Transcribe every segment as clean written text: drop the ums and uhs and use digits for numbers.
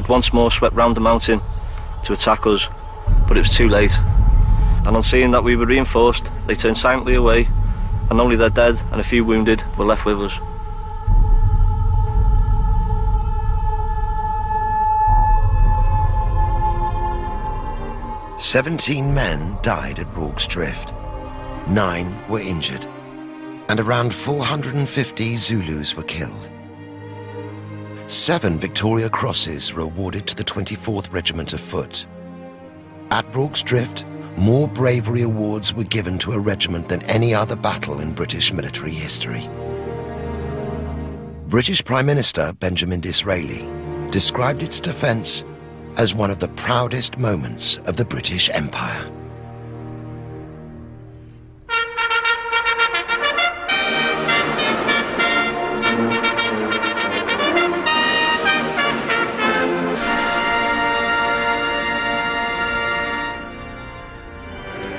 had once more swept round the mountain to attack us, but it was too late. And on seeing that we were reinforced, they turned silently away, and only their dead and a few wounded were left with us. "17 men died at Rorke's Drift, 9 were injured, and around 450 Zulus were killed. 7 Victoria Crosses were awarded to the 24th Regiment of Foot. At Rorke's Drift, more bravery awards were given to a regiment than any other battle in British military history. British Prime Minister Benjamin Disraeli described its defence as one of the proudest moments of the British Empire.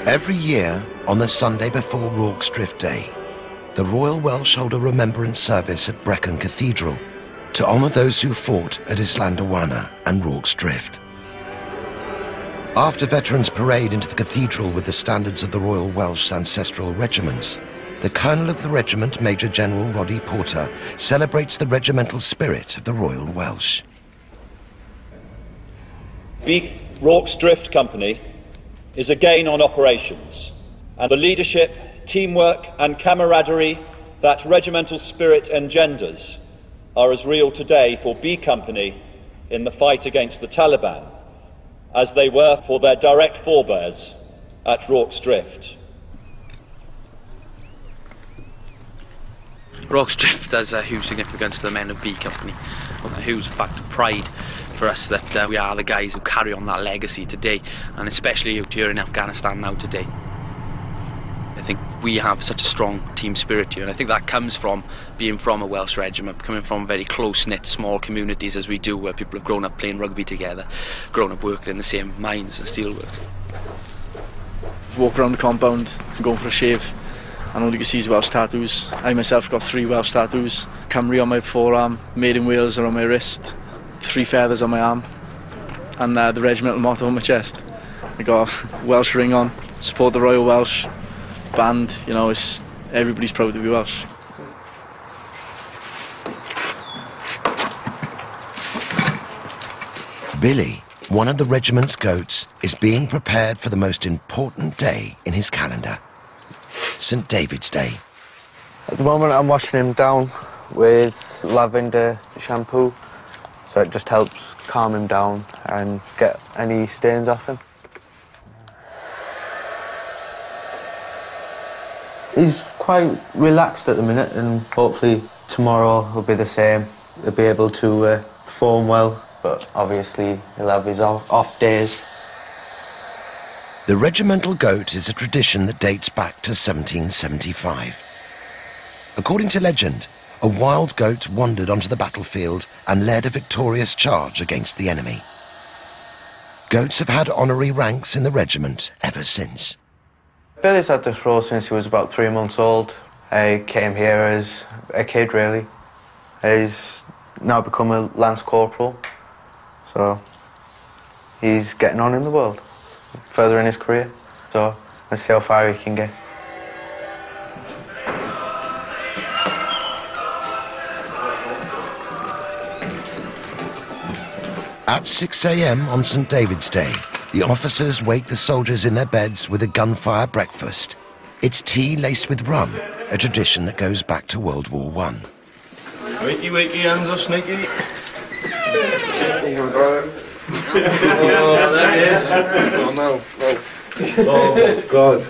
Every year, on the Sunday before Rorke's Drift Day, the Royal Welsh hold a remembrance service at Brecon Cathedral to honour those who fought at Islandawana and Rorke's Drift. After veterans parade into the cathedral with the standards of the Royal Welsh ancestral regiments, the Colonel of the regiment, Major General Roddy Porter, celebrates the regimental spirit of the Royal Welsh. Rorke's Drift Company is again on operations, and the leadership, teamwork and camaraderie that regimental spirit engenders are as real today for B Company in the fight against the Taliban as they were for their direct forebears at Rorke's Drift. Rorke's Drift has a huge significance to the men of B Company, a huge fact of pride for us that we are the guys who carry on that legacy today, and especially out here in Afghanistan now today. I think we have such a strong team spirit here, and I think that comes from being from a Welsh regiment, coming from very close-knit small communities as we do, where people have grown up playing rugby together, grown up working in the same mines and steelworks. Walk around the compound and going for a shave, and all you can see is Welsh tattoos. I myself got 3 Welsh tattoos: Cymru on my forearm, Made in Wales are on my wrist, 3 feathers on my arm, and the regimental motto on my chest. I got a Welsh ring on, support the Royal Welsh band. You know, everybody's proud to be Welsh. Billy, one of the regiment's goats, is being prepared for the most important day in his calendar, St David's Day. At the moment I'm washing him down with lavender shampoo, so it just helps calm him down and get any stains off him. He's quite relaxed at the minute, and hopefully tomorrow will be the same. He'll be able to perform well, but obviously he'll have his off days. The regimental goat is a tradition that dates back to 1775. According to legend, a wild goat wandered onto the battlefield and led a victorious charge against the enemy. Goats have had honorary ranks in the regiment ever since. Billy's had this role since he was about 3 months old. He came here as a kid, really. He's now become a Lance Corporal, so he's getting on in the world, further in his career. So let's see how far he can get. At 6 a.m. on St David's Day, the officers wake the soldiers in their beds with a gunfire breakfast. It's tea laced with rum, a tradition that goes back to World War I. Wakey, wakey, hands up, sneaky. Here we go. Oh, there it is. Oh, no. Oh, God.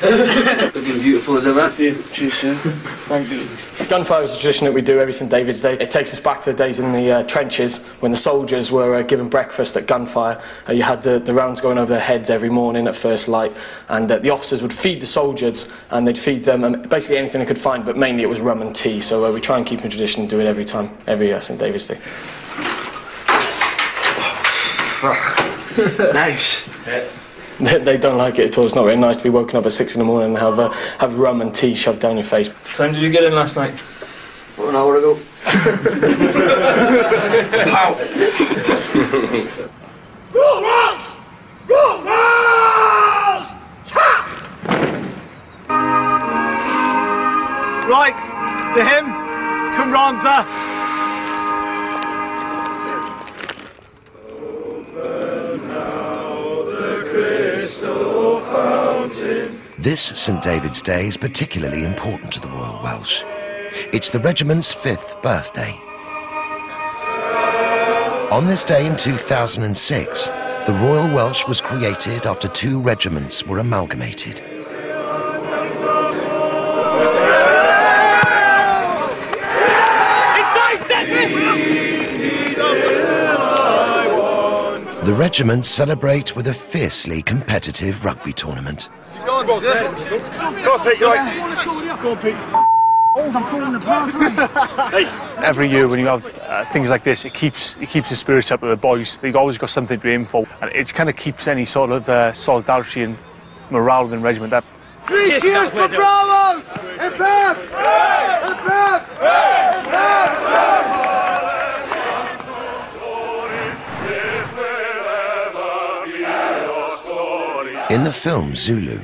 Looking beautiful as ever. Cheers, sir. Thank you. Gunfire is a tradition that we do every St David's Day. It takes us back to the days in the trenches when the soldiers were given breakfast at gunfire. You had the rounds going over their heads every morning at first light, and the officers would feed the soldiers, and they'd feed them basically anything they could find, but mainly it was rum and tea. So we try and keep in tradition and do it every time, every St David's Day. Nice. Yeah. They don't like it at all. It's not very nice to be woken up at 6 in the morning and have rum and tea shoved down your face. What time did you get in last night? About an hour ago. Pow! Right, the hymn, Cymrantha. This St David's Day is particularly important to the Royal Welsh. It's the regiment's 5th birthday. On this day in 2006, the Royal Welsh was created after 2 regiments were amalgamated. The regiments celebrate with a fiercely competitive rugby tournament. Every year when you have things like this, it keeps the spirits up of the boys. They've always got something to aim for, and it kind of keeps any sort of solidarity and morale within the regiment up. 3 cheers for Bravos! Hip hip! Hip hip! Hip hip! In the film Zulu,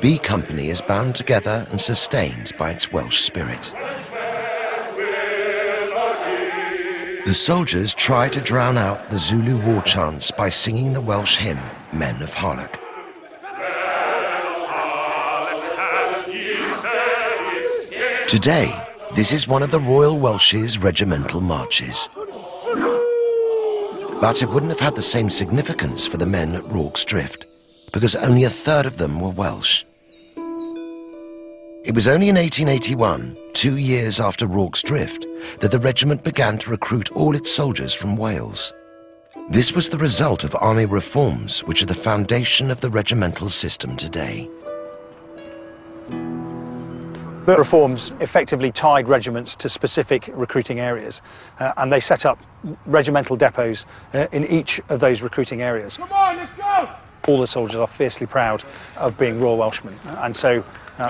B Company is bound together and sustained by its Welsh spirit. The soldiers try to drown out the Zulu war chants by singing the Welsh hymn, Men of Harlech. Today, this is one of the Royal Welsh's regimental marches. But it wouldn't have had the same significance for the men at Rorke's Drift, because only 1/3 of them were Welsh. It was only in 1881, 2 years after Rorke's Drift, that the regiment began to recruit all its soldiers from Wales. This was the result of army reforms, which are the foundation of the regimental system today. The reforms effectively tied regiments to specific recruiting areas, and they set up regimental depots in each of those recruiting areas. Come on, let's go! All the soldiers are fiercely proud of being Royal Welshmen, and so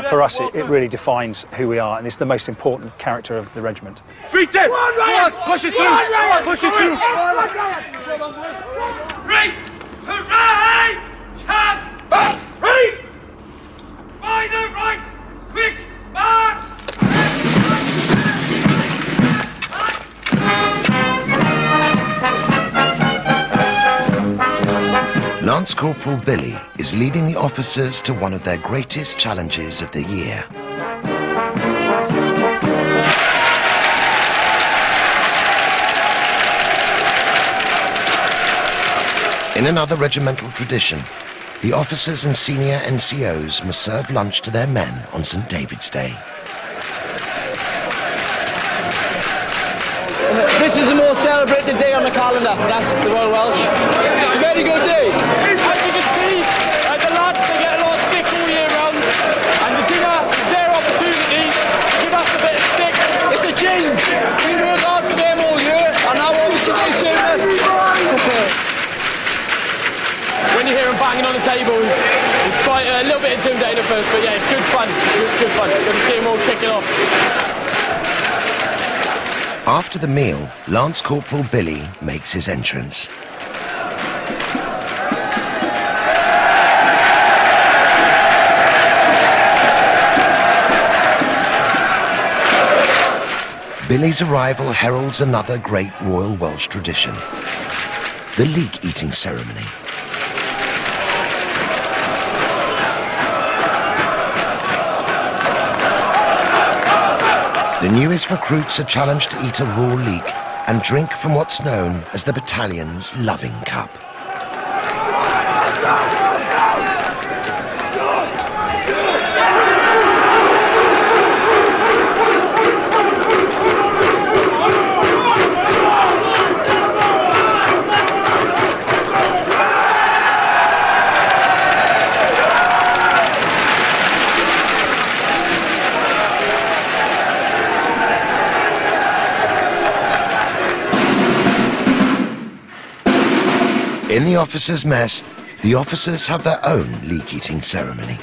for us it really defines who we are, and it's the most important character of the regiment. Beat them! Push it through! Push it through! Right! Hooray! Chap! Right! By the right! Quick! March! Lance Corporal Billy is leading the officers to one of their greatest challenges of the year. In another regimental tradition, the officers and senior NCOs must serve lunch to their men on St David's Day. This is the most celebrated day on the calendar for us, the Royal Welsh. It's a very good day. As you can see, the lads, they get a lot of stick all year round, and the dinner is their opportunity to give us a bit of stick. It's a change. We work hard for them all year, and now obviously they serve us. When you hear them banging on the tables, it's quite a little bit intimidating at first, but yeah, it's good fun. Good fun. Good to see them all kicking off. After the meal, Lance Corporal Billy makes his entrance. Billy's arrival heralds another great Royal Welsh tradition, the leek-eating ceremony. The newest recruits are challenged to eat a raw leek and drink from what's known as the battalion's loving cup. In the officers' mess, the officers have their own leek-eating ceremony.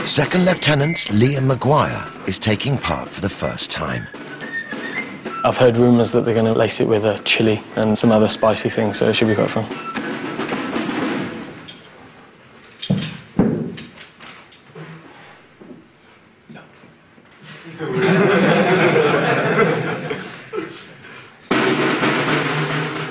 Second Lieutenant Liam Maguire is taking part for the first time. I've heard rumours that they're going to lace it with a chilli and some other spicy things, so it should be quite fun.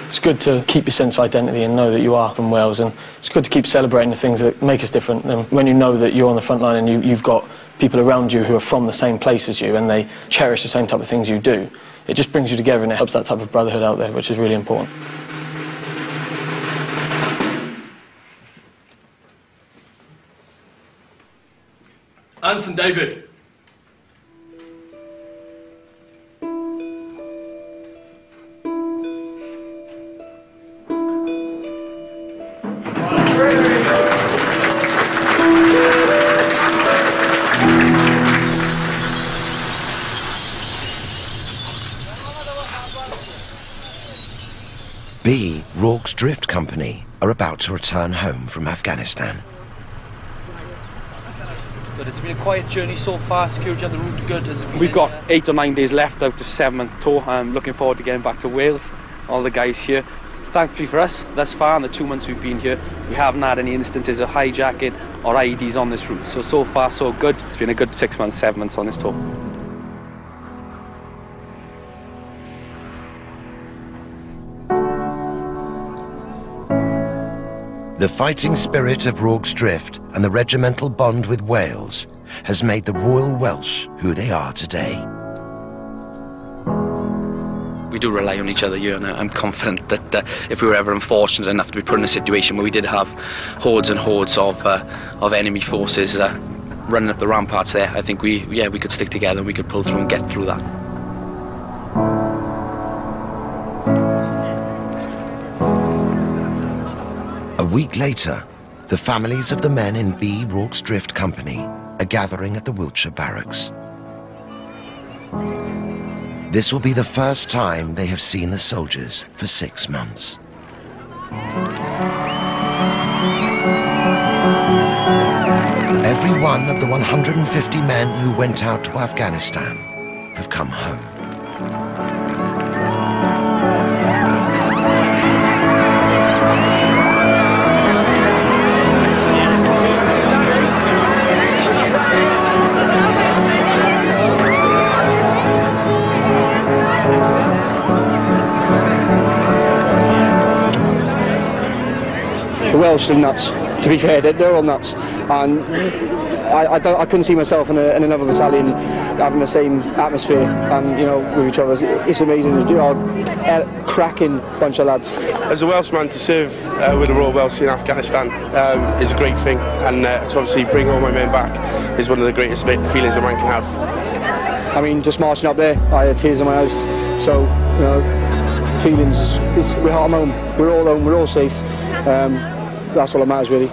It's good to keep your sense of identity and know that you are from Wales, and it's good to keep celebrating the things that make us different. And when you know that you're on the front line and you've got people around you who are from the same place as you and they cherish the same type of things you do, it just brings you together and it helps that type of brotherhood out there, which is really important. Anson David. B. Rorke's Drift Company are about to return home from Afghanistan. Good. It's been a quiet journey so far. Security on the route good. We've got 8 or 9 days left out of 7-month tour. I'm looking forward to getting back to Wales. All the guys here. Thankfully for us, thus far in the 2 months we've been here, we haven't had any instances of hijacking or IEDs on this route. So far so good. It's been a good 6 months, 7 months on this tour. The fighting spirit of Rorke's Drift and the regimental bond with Wales has made the Royal Welsh who they are today. We do rely on each other here, and I'm confident that if we were ever unfortunate enough to be put in a situation where we did have hordes and hordes of enemy forces running up the ramparts there, I think we could stick together and we could pull through and get through that. A week later, the families of the men in B. Rorke's Drift Company are gathering at the Wiltshire barracks. This will be the first time they have seen the soldiers for 6 months. Every one of the 150 men who went out to Afghanistan have come home. The Welsh are nuts, to be fair, they're all nuts, and I couldn't see myself in another battalion having the same atmosphere and, you know, with each other. It's amazing, you know, a cracking bunch of lads. As a Welshman, to serve with the Royal Welsh in Afghanistan is a great thing, and to obviously bring all my men back is one of the greatest feelings a man can have. I mean, just marching up there, I had tears in my eyes, so, you know, feelings, we're home, we're all safe. That's all that matters, really.